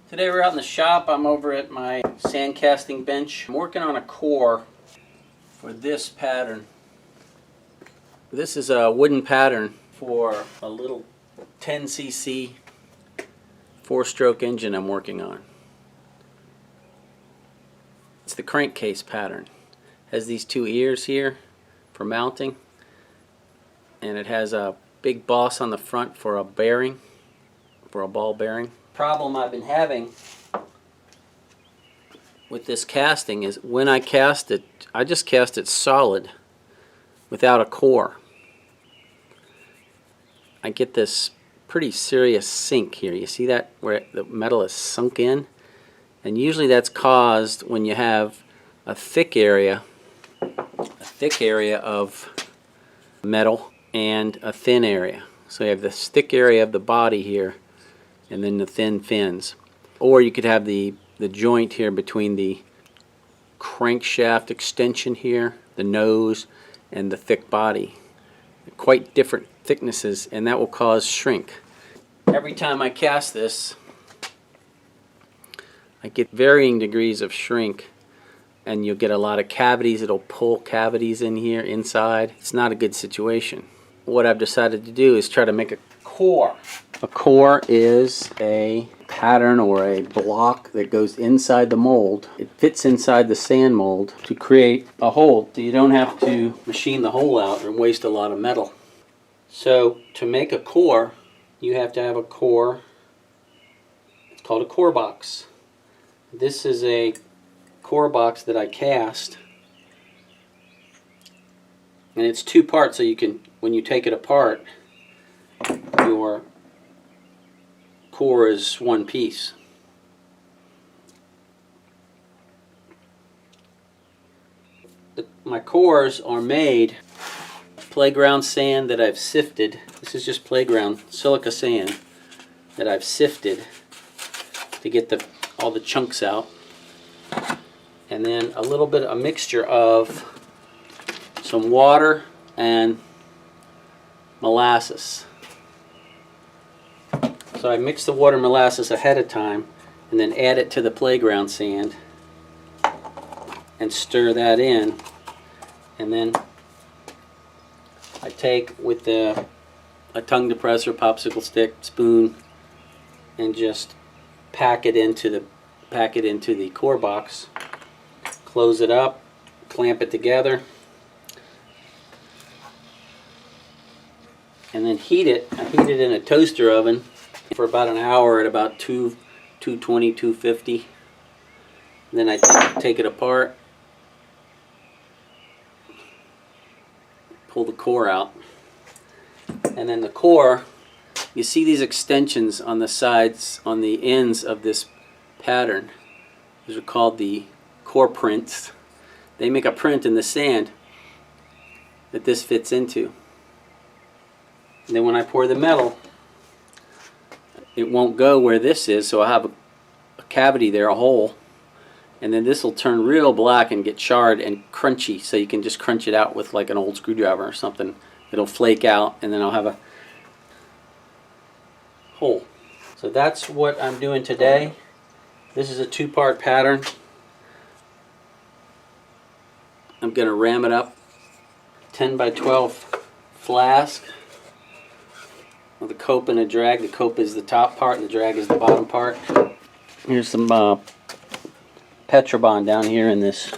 Today we're out in the shop. I'm over at my sand casting bench. I'm working on a core for this pattern. This is a wooden pattern for a little 10cc 4-stroke engine I'm working on. It's the crankcase pattern. It has these two ears here for mounting, and it has a big boss on the front for a bearing, for a ball bearing. Problem I've been having with this casting is when I cast it, I just cast it solid without a core. I get this pretty serious sink here. You see that where the metal is sunk in? And usually that's caused when you have a thick area of metal and a thin area. So you have this thick area of the body here and then the thin fins. Or you could have the joint here between the crankshaft extension here, the nose, and the thick body. Quite different thicknesses, and that will cause shrink. Every time I cast this, I get varying degrees of shrink, and you'll get a lot of cavities. It'll pull cavities in here inside. It's not a good situation. What I've decided to do is try to make a core. A core is a pattern or a block that goes inside the mold. It fits inside the sand mold to create a hole, so you don't have to machine the hole out and waste a lot of metal. So to make a core, you have to have a core. It's called a core box. This is a core box that I cast, and it's two parts, so you can, when you take it apart, your core is one piece. My cores are made playground sand that I've sifted. This is just playground silica sand that I've sifted to get all the chunks out, and then a mixture of some water and molasses. So I mix the water and molasses ahead of time and then add it to the playground sand and stir that in, and then I take with a tongue depressor, popsicle stick, spoon, and just pack it into the core box, close it up, clamp it together, and then heat it. I heat it in a toaster oven for about an hour at about 220, 250. Then I take it apart, pull the core out, and then the core, you see these extensions on the sides, on the ends of this pattern. These are called the core prints. They make a print in the sand that this fits into. And then when I pour the metal, it won't go where this is, so I have a cavity there, a hole, and then this will turn real black and get charred and crunchy, so you can just crunch it out with like an old screwdriver or something. It'll flake out, and then I'll have a hole. So that's what I'm doing today. This is a two-part pattern. I'm going to ram it up 10 by 12 flask with a cope and a drag. The cope is the top part and the drag is the bottom part. Here's some Petrobond down here in this.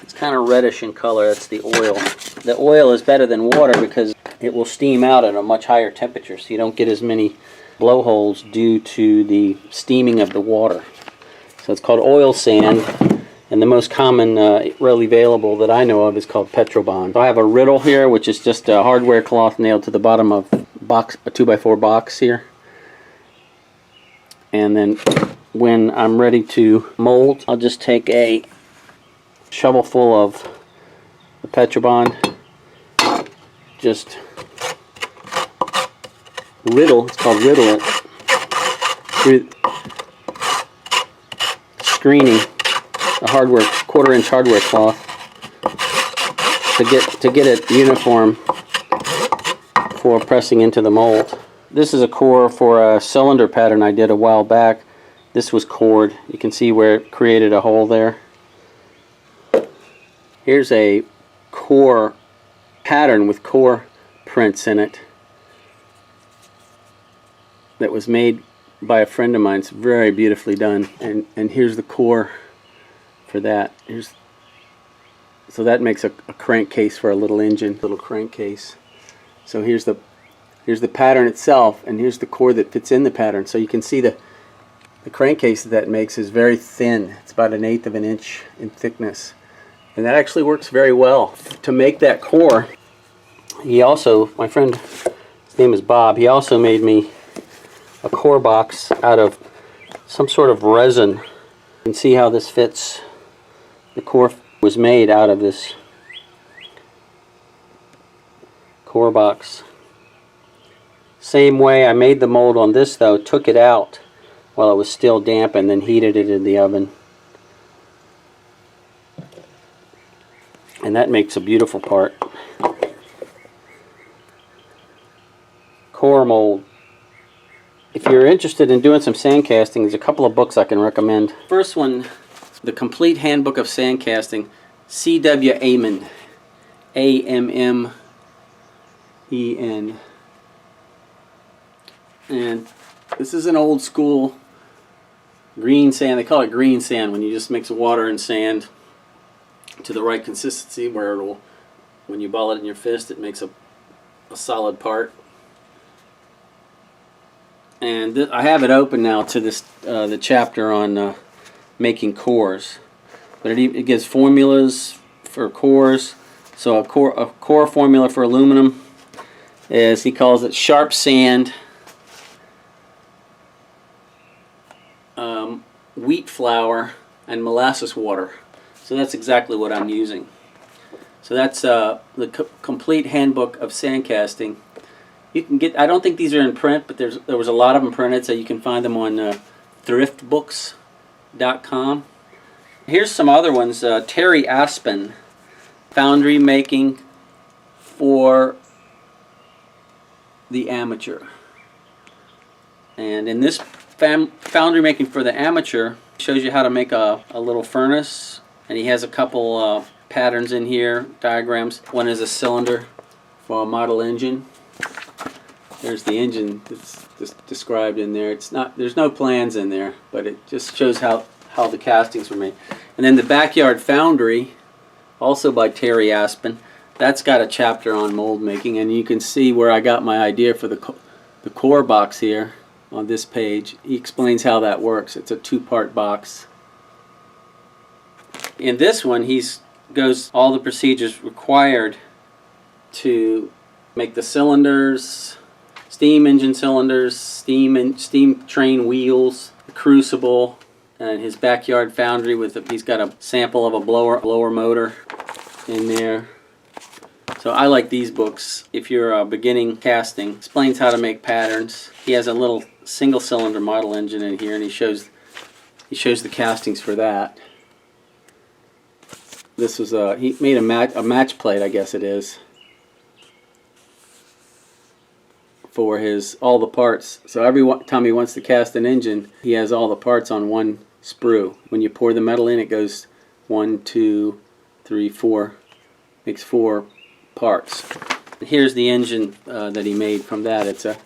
It's kind of reddish in color. That's the oil. The oil is better than water because it will steam out at a much higher temperature, so you don't get as many blowholes due to the steaming of the water. So it's called oil sand, and the most common readily available that I know of is called Petrobond. So I have a Riddle here, which is just a hardware cloth nailed to the bottom of a 2x4 box here. And then when I'm ready to mold, I'll just take a shovel full of the Petrobond, just riddle, it's called riddle it, through screening a hardware, quarter-inch hardware cloth to get it uniform for pressing into the mold. This is a core for a cylinder pattern I did a while back. This was cored. You can see where it created a hole there. Here's a core pattern with core prints in it that was made by a friend of mine. It's very beautifully done. And here's the core for that. So that makes a crankcase for a little engine, little crankcase. So here's the pattern itself, and here's the core that fits in the pattern. So you can see the crankcase that makes is very thin. It's about 1/8 of an inch in thickness. And that actually works very well. To make that core, he also, my friend, his name is Bob, he also made me a core box out of some sort of resin. You can see how this fits. The core was made out of this core box. Same way I made the mold on this though, took it out while it was still damp and then heated it in the oven. And that makes a beautiful part. Core mold. If you're interested in doing some sand casting, there's a couple of books I can recommend. First one, The Complete Handbook of Sand Casting, C.W. Amen, A-M-M-E-N. And this is an old school green sand. They call it green sand when you just mix water and sand to the right consistency where it'll, when you ball it in your fist, it makes a solid part. And I have it open now to this the chapter on making cores, but it gives formulas for cores. So a core formula for aluminum is, he calls it sharp sand, wheat flour, and molasses water. So that's exactly what I'm using. So that's the Complete Handbook of Sand Casting. You can get, I don't think these are in print, but there was a lot of them printed, so you can find them on thriftbooks.com. Here's some other ones. Terry Aspen, Foundry Making for the Amateur. And in this Foundry Making for the Amateur, shows you how to make a little furnace, and he has a couple patterns in here, diagrams. One is a cylinder for a model engine. There's the engine that's described in there. It's not, there's no plans in there, but it just shows how the castings were made. And then the Backyard Foundry, also by Terry Aspen, that's got a chapter on mold making, and you can see where I got my idea for the core box here on this page. He explains how that works. It's a 2-part box. In this one, he goes all the procedures required to make the cylinders, steam engine cylinders, steam train wheels, the Crucible, and his Backyard Foundry he's got a sample of a blower motor in there. So I like these books. If you're beginning casting, explains how to make patterns. He has a little single cylinder model engine in here, and he shows the castings for that. This was he made a match plate, I guess it is, for all the parts. So every time he wants to cast an engine, he has all the parts on one sprue. When you pour the metal in, it goes 1, 2, 3, 4, makes 4 parts. Here's the engine that he made from that. It's a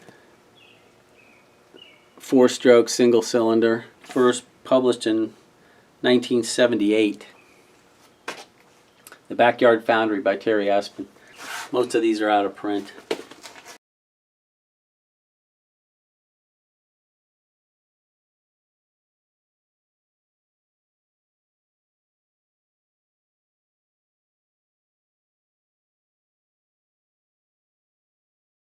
4-stroke single cylinder, first published in 1978. The Backyard Foundry by Terry Aspen. Most of these are out of print.